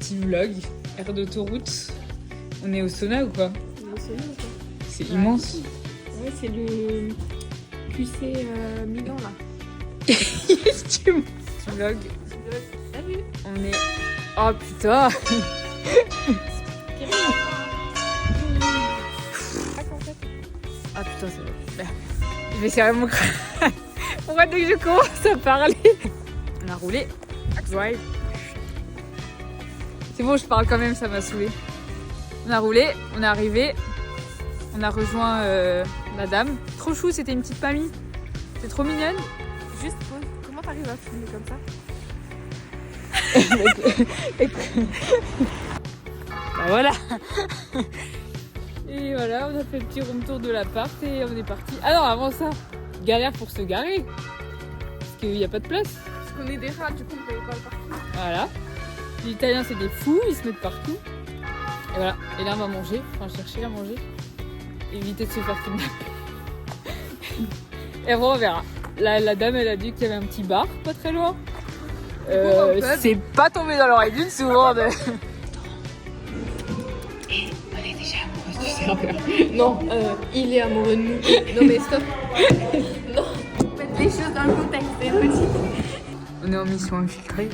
Petit vlog, aire d'autoroute. On est au sauna ou quoi? On est au sauna ou quoi? C'est immense. Ouais, c'est le QC Milan là. Petit vlog. Salut. On est... Oh putain. Ah putain, c'est vrai. Je vais serrer mon crâne. Pourquoi dès que je commence à parler? On a roulé. Ouais. C'est bon, je parle quand même, ça m'a saoulé. On a roulé, on est arrivé. On a rejoint la dame. Trop chou, c'était une petite mamie. C'est trop mignonne. Juste pause. Comment t'arrives à filmer comme ça? Bah voilà. Et voilà, on a fait le petit room tour de l'appart et on est parti. Ah non, avant ça, galère pour se garer. Parce qu'il n'y a pas de place. Parce qu'on est des rats, du coup on ne paye pas le parking. Voilà. Les Italiens, c'est des fous, ils se mettent partout. Et voilà. Et là, on va manger. Enfin, chercher à manger. Éviter de se faire kidnapper. Et après, on verra. La dame, elle a dit qu'il y avait un petit bar, pas très loin. C'est pas tombé dans l'oreille d'une sourde. Et on est déjà amoureuse du serveur. Non, il est amoureux de nous. Non mais stop. Non, faites les choses dans le contexte, c'est petit. On est en mission infiltrée.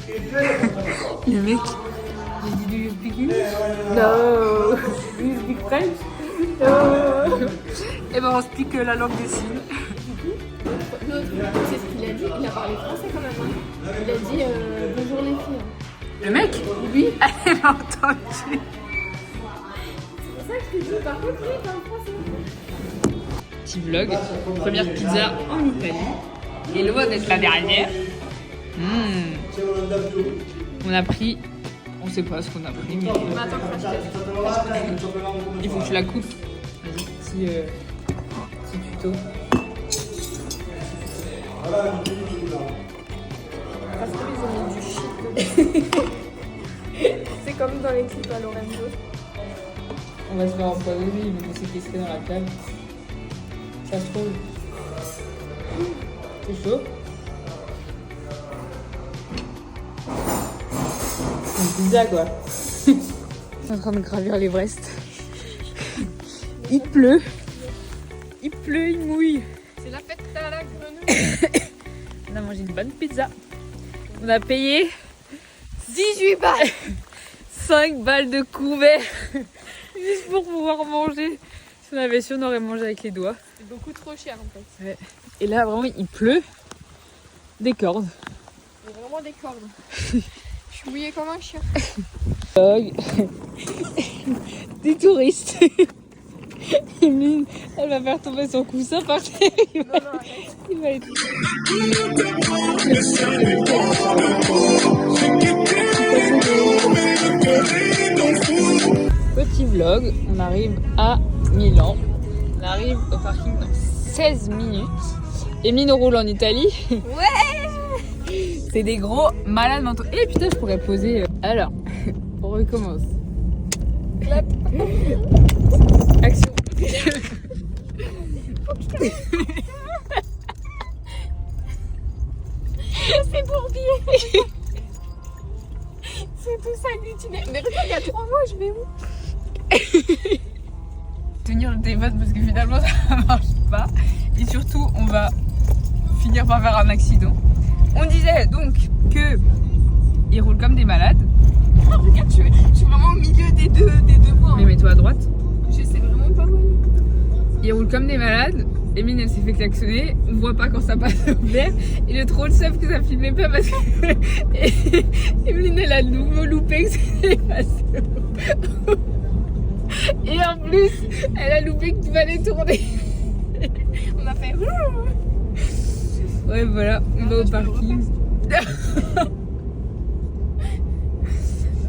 Le mec, j'ai dit do you speak English? No. Do you speak French? No. Et ben on speak la langue des signes. L'autre, c'est ce qu'il a dit, il a parlé français quand même. Hein. Il a dit bonjour les filles. Le mec? Oui. Elle m'a entendu. C'est pour ça que je te dis, par contre, lui, il parle français. Petit vlog, première pizza en Italie. Et loin d'être la dernière. On a pris, on sait pas ce qu'on a pris, mais Attends, il faut que je la coupe. Vas-y, petit tuto. parce qu'ils ont mis du shit. C'est comme dans les clips à Lorenzo. On va se faire empoisonner, il va nous séquestrer dans la cave. Ça se trouve. C'est chaud. C'est une pizza quoi. Je suis en train de gravir l'Everest. Il pleut. Il pleut, il mouille. C'est la fête à la grenouille. On a mangé une bonne pizza. On a payé 18 balles. 5 balles de couvert. Juste pour pouvoir manger. Si on avait su, on aurait mangé avec les doigts. C'est beaucoup trop cher en fait. Ouais. Et là, vraiment, il pleut. Des cordes. Il y a vraiment des cordes. Je suis mouillée comme un chien. Des touristes. Emeline, elle va faire tomber son coussin par terre. Il va être... Petit vlog, on arrive à Milan. On arrive au parking dans 16 minutes. Emeline roule en Italie. Ouais. C'est des gros malades mentaux. Et putain, je pourrais poser... Alors, on recommence. Clap. Action. C'est bourbier. C'est tout ça agglutiné. Mais regarde, il y a 3 mois, je vais où? Tenir le téléphone parce que finalement ça marche pas. Et surtout, on va finir par faire un accident. On disait donc que ils roulent comme des malades. Oh, regarde, je suis vraiment au milieu des deux voies. Mais mets-toi à droite. Je sais vraiment pas où. Ils roulent comme des malades. Emeline, elle s'est fait klaxonner. On voit pas quand ça passe au vert. Et le troll savent que ça filmait pas parce que Emeline, elle a nouveau loupé que c'est passé au... Et en plus, elle a loupé que tu vas les tourner. On a fait. Ouais, voilà, on va au parking.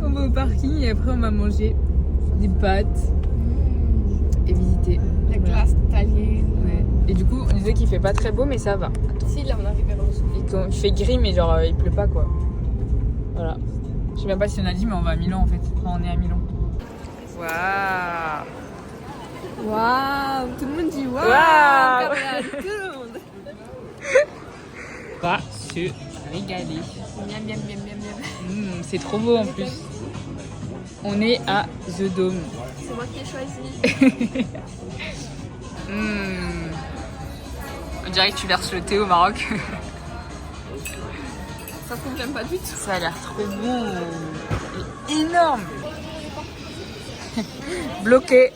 On va au parking et après on va manger des pâtes et visiter. La glace italienne. Ouais. Et du coup, on disait qu'il fait pas très beau, mais ça va. Si, là on arrive vers le sud. Il fait gris, mais genre il pleut pas quoi. Voilà. Je sais même pas si on a dit, mais on va à Milan en fait. Enfin, on est à Milan. Waouh! Waouh, tout le monde dit waouh. Waouh. Tout le monde. On va se régaler. Miam miam miam miam miam. C'est trop beau en plus. On est à The Dome. C'est moi qui ai choisi. On dirait que tu verses le thé au Maroc. Ça se trouve, j'aime pas du tout. Ça a l'air trop bon. Il est énorme. Bloqué.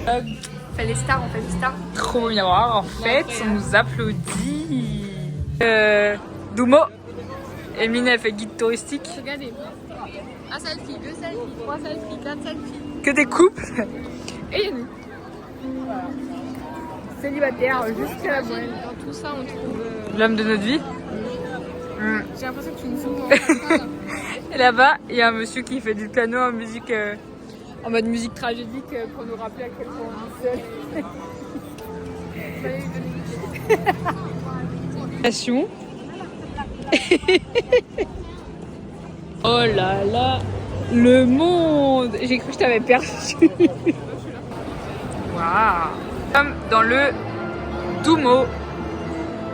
On fait les stars, on fait les stars. Trop bien. En fait, on nous applaudit. Doumo. Emine, elle fait guide touristique. Regardez. Un selfie, 2 selfies, 3 selfies, 4 selfies. Que des couples. Et il y a nous. Célibataire, jusqu'à la moelle. Dans tout ça, on trouve. L'homme de notre vie. J'ai l'impression que tu nous zoomes. Et là-bas, il y a un monsieur qui fait du piano en musique, en mode musique tragédique pour nous rappeler à quel point on est seul. Passion. Oh là là, le monde. J'ai cru que je t'avais perdu. Waouh. Comme dans le Doumo.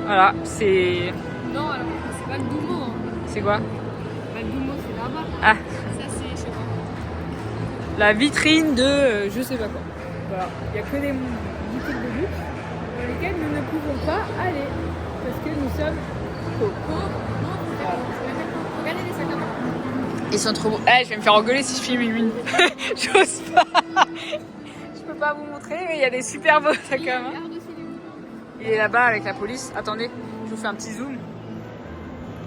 Voilà, c'est... Non, alors, c'est pas le Doumo. Hein. C'est quoi? Le Doumo, c'est là-bas. Ah, Ça, c'est, je sais pas. la vitrine de je sais pas quoi. Voilà, il n'y a que des boutiques de luxe dans lesquelles nous ne pouvons pas aller parce que nous sommes pauvres. Regardez les sacs à main. Ils sont trop beaux. Eh, je vais me faire engueuler si je filme une. J'ose pas. Je peux pas vous montrer, mais il y a des super beaux sacs à main. Regarde aussi les boutiques. Il est là-bas avec la police. Attendez, je vous fais un petit zoom.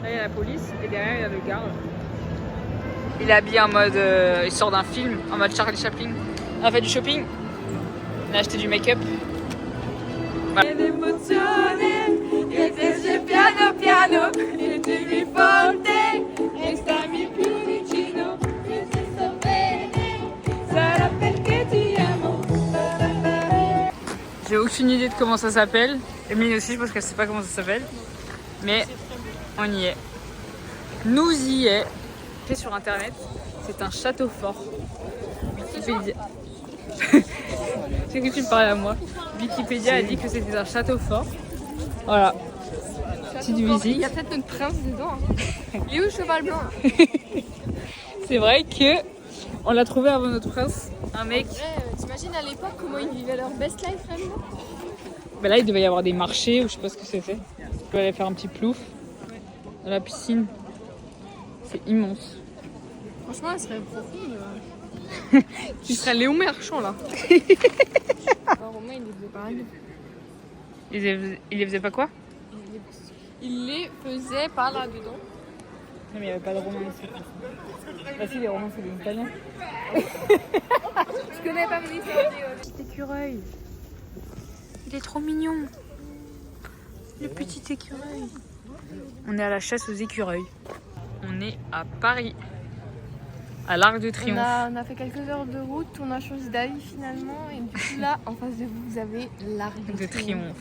Là, il y a la police et derrière, il y a le garde. Il est habillé en mode... il sort d'un film, en mode Charlie Chaplin. On a fait du shopping. On a acheté du make-up. Voilà. J'ai aucune idée de comment ça s'appelle. Emine aussi, je pense qu'elle sait pas comment ça s'appelle. Mais on y est. Nous y est. Fait sur internet, c'est un château fort. Wikipédia. C'est que tu me parlais à moi. Wikipédia a dit que c'était un château fort. Voilà. Petite Il visite. y a peut-être notre prince dedans. Hein. Il est où le cheval blanc là? C'est vrai que on l'a trouvé avant notre prince. Un mec. T'imagines à l'époque comment ils vivaient leur best life vraiment? Ben là, il devait y avoir des marchés ou je sais pas ce que c'était. Je vais aller faire un petit plouf dans la piscine. C'est immense. Franchement, elle serait profonde. Tu serais Léon Merchant là. Alors, Romain, il les faisait pareil. Il les faisait pas quoi? Il les faisait par là-dedans. Non, mais il n'y avait pas de Romains ici. Bah si, les Romains, c'est des Italiens. Tu connais pas mon histoire? Petit écureuil. Il est trop mignon. Le petit écureuil. On est à la chasse aux écureuils. On est à Paris. À l'Arc de Triomphe. On a fait quelques heures de route, on a changé d'avis finalement. Et du coup là, en face de vous, vous avez l'Arc De Triomphe.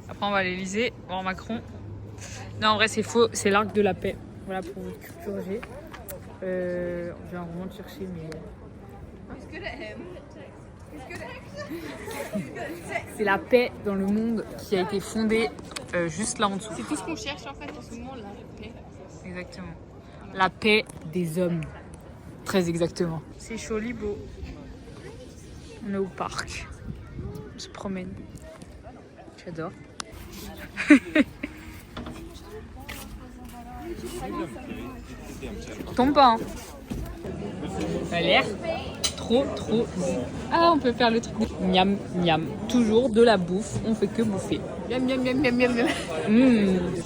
Après, on va à l'Elysée, voir Macron. Non, en vrai, c'est faux. C'est l'Arc de la Paix. Voilà pour votre culture G. On vient vraiment de chercher, mais... C'est la paix dans le monde qui a été fondée juste là en dessous. C'est tout ce qu'on cherche en fait en ce moment, la paix. Exactement. La paix des hommes. Très exactement. C'est Cholibo. On est au parc. On se promène. J'adore. Tombe pas, hein. Ça a l'air trop zi. Ah, on peut faire le truc de miam miam. Toujours de la bouffe, on fait que bouffer. Miam miam miam miam miam miam.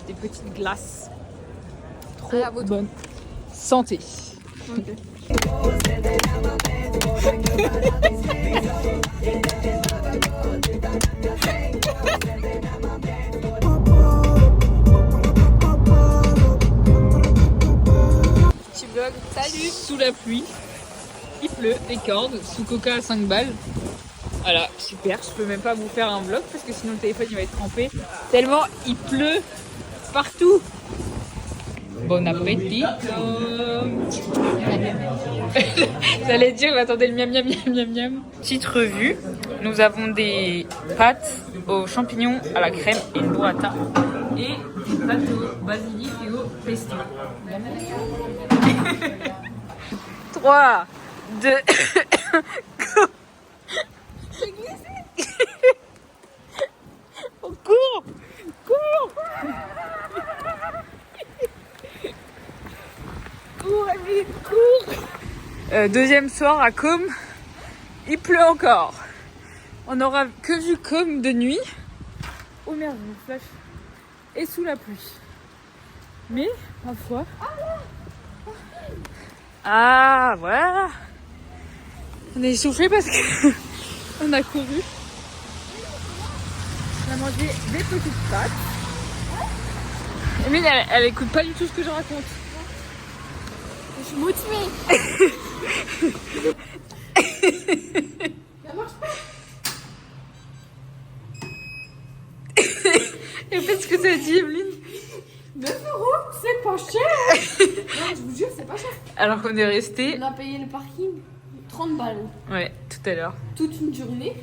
Des petites glaces. Trop À la vôtre. bonne santé. Okay. Petit vlog. Salut. Sous la pluie. Il pleut, des cordes, sous coca à 5 balles. Voilà, super. Je peux même pas vous faire un vlog parce que sinon le téléphone il va être trempé. Tellement il pleut partout. Bon appétit. J'allais dire, attendez le miam miam miam miam miam. Petite revue. Nous avons des pâtes aux champignons à la crème et une burrata. et des pâtes au basilic et au pesto. 3, 2, go. On court. Cours, Emile, cours. Deuxième soir à Com, il pleut encore. On n'aura que vu Com de nuit. Oh merde, mon flash. Et sous la pluie. Mais, ma foi. Ah, voilà. On est essoufflé parce que on a couru. On a mangé des petites pâtes. Emile, elle écoute pas du tout ce que je raconte. Je suis motivée. Ça marche pas. Et faites ce que ça dit, Emeline. 9 €, c'est pas cher. Non, je vous jure, c'est pas cher. Alors qu'on est resté. On a payé le parking 30 balles. Ouais, tout à l'heure. Toute une journée.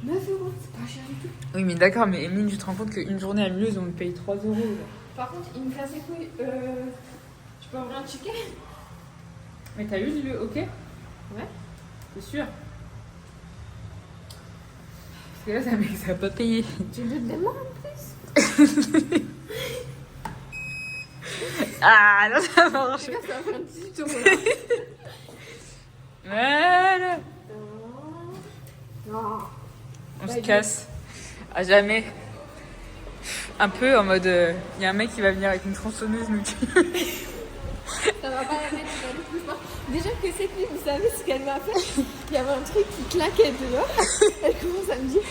9 €, c'est pas cher du tout. Oui, mais d'accord, mais Emeline, tu te rends compte qu'une journée à Mulhouse, on paye 3 €. Par contre, il me casse les couilles. Tu peux ouvrir un ticket? Mais t'as eu le OK? Ouais. C'est sûr. Parce que là, ça va pas payer. Tu le demandes en plus. Ah, là, ça marche. Regarde, ça va faire un petit tour là. Voilà. Non. On se casse. À jamais. Un peu en mode. Il y a un mec qui va venir avec une tronçonneuse nous tuer. Ça va pas la mettre plus fort. Déjà que cette nuit, vous savez ce qu'elle m'a fait? Il y avait un truc qui claquait dehors. Elle commence à me dire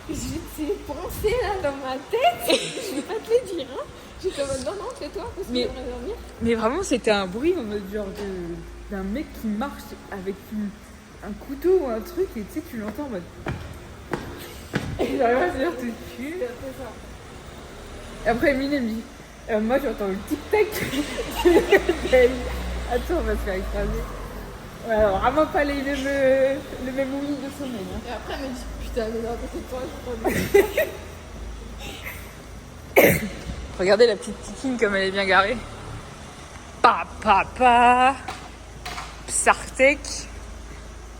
j'ai ces pensées là dans ma tête. Je vais pas te les dire. Hein. J'étais en mode non, fais-toi parce que j'aimerais dormir. Mais vraiment, c'était un bruit en mode genre d'un mec qui marche avec un couteau ou un truc et tu sais, tu l'entends en mode. Et j'arrive à venir te tuer. Et après, Emile me dit moi j'entends le tic-tac. Attends, on va se faire écraser. Ouais, alors, vraiment pas le même ouïe de sommeil. Hein. Et après, elle me dit putain, mais non, à côté de toi, je crois. Regardez la petite Tikine comme elle est bien garée. Pa. Psartek.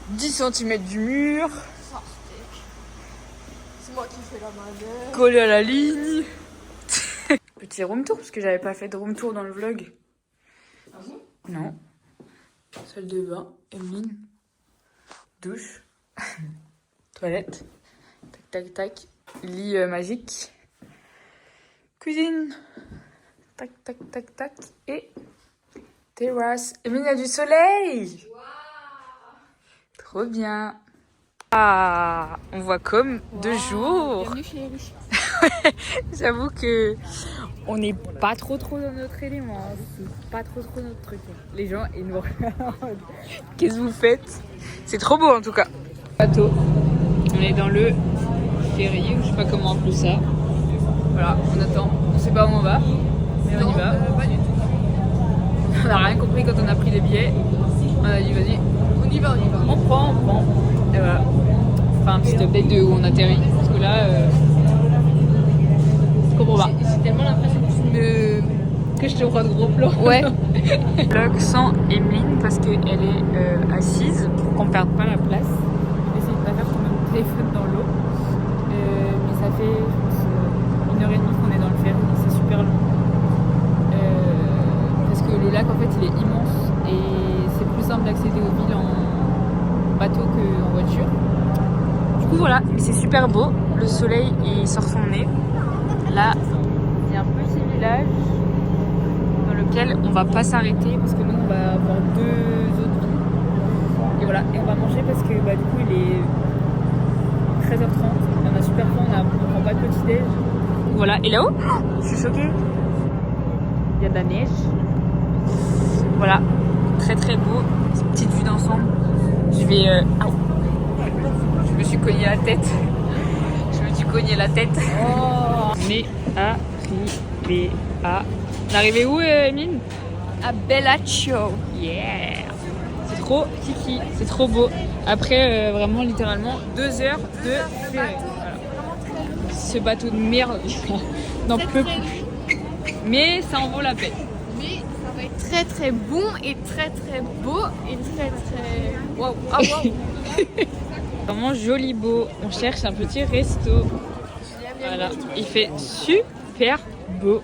10 cm du mur. C'est moi qui fais la manœuvre. Collé à la ligne. Petit room tour, parce que j'avais pas fait de room tour dans le vlog. Ah bon? Non. Salle de bain, Emeline. Douche. Toilette. Tac. Lit magique. Cuisine. Tac. Et terrasse. Emeline, il y a du soleil. Wow. Trop bien. Ah, on voit comme 2 jours. Bienvenue chez les riches. J'avoue que on n'est pas trop dans notre élément. Hein. C'est pas trop notre truc. Les gens, ils nous regardent. Qu'est-ce que vous faites? C'est trop beau en tout cas. Bateau. On est dans le ferry, je sais pas comment appeler ça. Voilà, on attend. On sait pas où on va, mais on y va. Pas du tout. On n'a rien compris quand on a pris les billets. On a dit vas-y. On y va. On prend. Et voilà. Enfin, un petit update de où on atterrit. Parce que là, je comprends pas. J'ai tellement l'impression que je te prends de gros plans. Ouais. Vlog sans Emeline parce qu'elle est assise pour qu'on perde pas la place. Je vais essayer de pas faire tomber mon téléphone dans l'eau. Mais ça fait, je pense, 1h30 qu'on est dans le ferry. C'est super long. Parce que le lac, en fait, il est immense et c'est plus simple d'accéder aux villes en bateau qu'en voiture. Du coup, voilà, mais c'est super beau. Le soleil, il sort son nez. Là, il y a un petit village dans lequel on va pas s'arrêter parce que nous, on va avoir 2 autres villes. Et voilà, et on va manger parce que du coup, il est 13h30. On a super faim, on prend pas de petit-déj. Voilà, et là-haut, je suis choquée. Il y a de la neige. Voilà, très beau. Petite vue d'ensemble. Je vais. Je me suis cogné la tête. Oh. On est arrivé à. On est arrivé où, Emine? À Bellaccio. Yeah! C'est trop kiki, c'est trop beau. Après, vraiment, littéralement, 2 heures de ferry. Voilà. Ce bateau de merde, n'en très, peux très- plus. Mais ça en vaut la peine. Mais ça va être très très bon et très très beau et très très... Waouh. Ah waouh. Vraiment joli beau. On cherche un petit resto. Voilà, il fait super beau.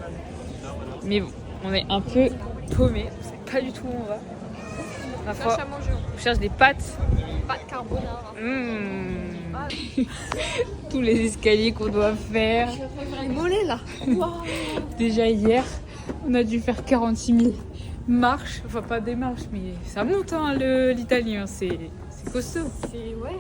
Mais bon, on est un peu paumé. On sait pas du tout où on va. La fois, Cherche à manger. on cherche des pâtes. Pas de carbonara. Tous les escaliers qu'on doit faire. Les mollets là. Waouh. Déjà hier, on a dû faire 46 000 marches. Enfin, pas des marches, mais ça monte hein, l'italien. C'est costaud. C'est ouais.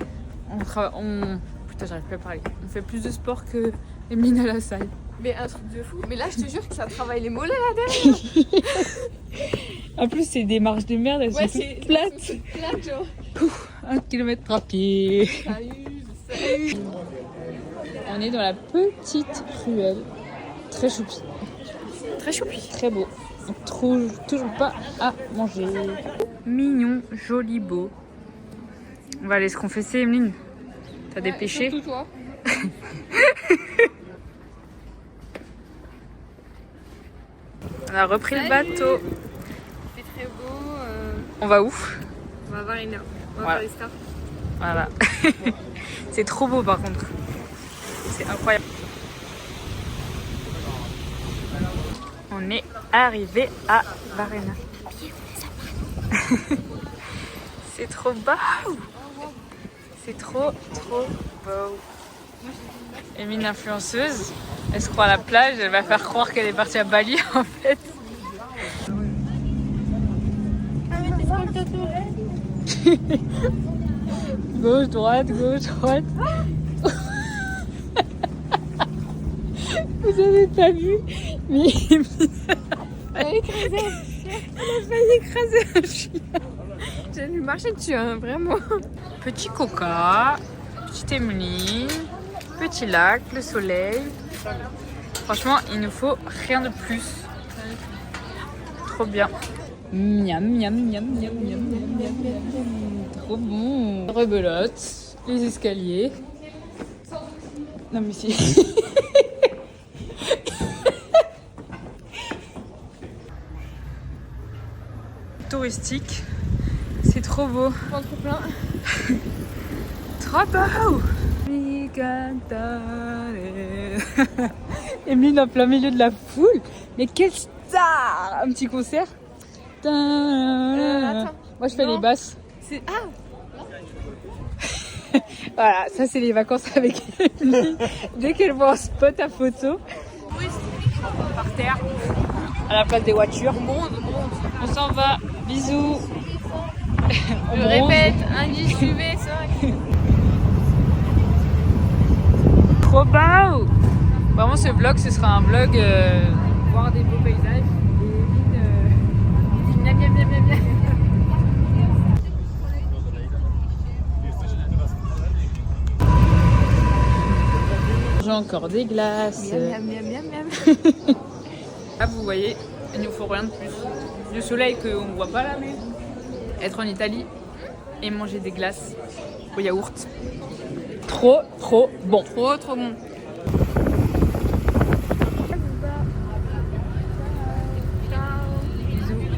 Putain, j'arrive plus à parler. On fait plus de sport que Emeline à la salle. Mais un truc de fou. Mais là, je te jure que ça travaille les mollets là derrière. En plus, c'est des marches de merde, elles sont toutes plates. Plate, genre. 1 kilomètre à pied. Salut. On est dans la petite ruelle. Très choupi. Très choupi. Très beau. On trouve toujours pas à manger. Mignon, joli, beau. On va aller se confesser, Emeline. T'as des péchés? Surtout toi. On a repris le bateau. C'est très beau. On va où? On va voir les nains. On va Voilà. faire les stars. Voilà. C'est trop beau par contre. C'est incroyable. On est arrivé à Varennes. C'est trop beau. C'est trop beau. Emeline l'influenceuse, elle se croit à la plage, elle va faire croire qu'elle est partie à Bali en fait. Gauche, droite, gauche, droite. Vous avez pas vu, mais Emeline Elle a écrasé. a failli écraser un chien. J'ai dû marcher dessus, hein, vraiment. Petit coca, petite Emeline, petit lac, le soleil. Franchement, il nous faut rien de plus. Trop bien. Miam, miam, miam, miam, miam, miam, miam, miam. Trop bon. Rebelote, les escaliers. Non mais si. Touristique. C'est trop beau. Ventre plein. Trop beau. Emeline en plein milieu de la foule. Mais quelle star! Un petit concert. Attends. Moi je fais Non. les basses. C'est... Ah. Voilà, ça c'est les vacances avec Emeline. Dès qu'elle voit un spot à photo, par terre, à la place des voitures. On s'en va. Bisous. On Je bronze. répète, indice UV, ça. Trop beau! Vraiment, ce vlog, ce sera un vlog voir des beaux paysages. Et Emeline, miam, miam, miam, miam, miam. J'ai encore des glaces. Miam, miam, miam, miam. Là, vous voyez, il nous faut rien de plus. Du soleil qu'on ne voit pas là, mais être en Italie et manger des glaces au yaourt. Trop bon. Trop bon.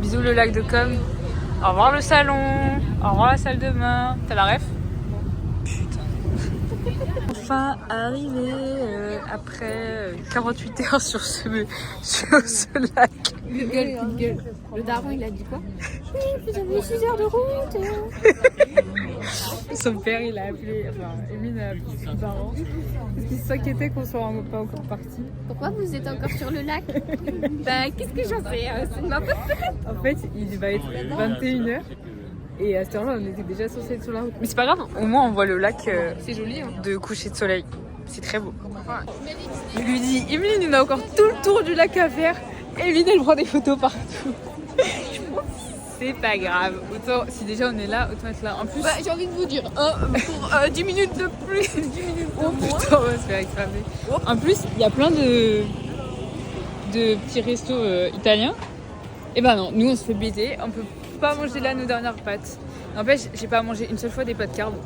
Bisous le lac de Com. Au revoir le salon. Au revoir la salle de bain. T'as la ref? Putain. Enfin arrivé après 48 heures sur ce lac. Google. Le daron, il a dit quoi? Oui, vous avez 6 heures de route. Son père il a appelé, enfin Emeline a appelé ses parents parce qu'il s'inquiétait qu'on soit pas encore partis. Pourquoi vous êtes encore sur le lac? Bah, qu'est-ce que j'en sais? C'est de ma faute. En fait il va être 21h et à cette heure-là on était déjà censé être sur la route. Mais c'est pas grave, au moins on voit le lac C'est joli, hein. de coucher de soleil. C'est très beau. Je lui dis, Emeline, on a encore tout le tour du lac à faire. Emeline, elle prend des photos partout. C'est pas grave. Autant, si déjà on est là, autant être là. En plus, Bah, j'ai envie de vous dire, pour 10 minutes de plus, 10 minutes de oh moins. putain, on va se faire écraser. En plus, il y a plein de petits restos italiens. Et ben non, nous on se fait baiser. On peut pas manger là nos dernières pâtes. N'empêche, j'ai pas mangé une seule fois des pâtes carbo.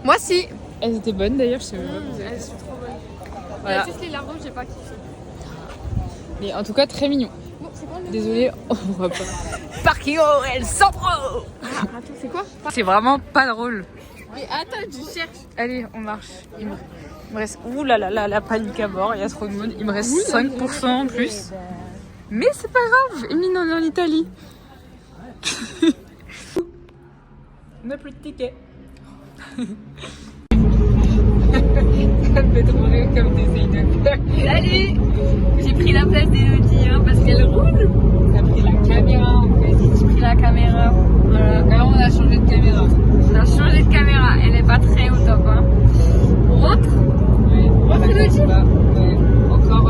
Moi, si. Elles étaient bonnes d'ailleurs, je sais même pas. Elles sont trop bonnes. Voilà. Juste les larmes, j'ai pas kiffé. Mais en tout cas, très mignon. Bon, c'est quoi le... Désolée, on voit pas. Parking El Centro. Ah, attends, c'est quoi? C'est vraiment pas drôle. Mais attends, je cherche. Allez, on marche. Il me reste... Ouh là là là, la panique à bord, il y a trop de monde. Il me reste 5% en plus. Mais c'est pas grave, Emeline, on est en Italie. On n'a plus de tickets. Ça me fait trop rire comme t'essayes de faire. Salut! J'ai pris la place d'Elodie hein, parce qu'elle roule. T'as pris la caméra en fait. J'ai pris la caméra. Voilà. Alors on a changé de caméra. On a changé de caméra. Elle est pas très au top. Hein. On rentre? Ouais. On rentre, Elodie? Ouais. Encore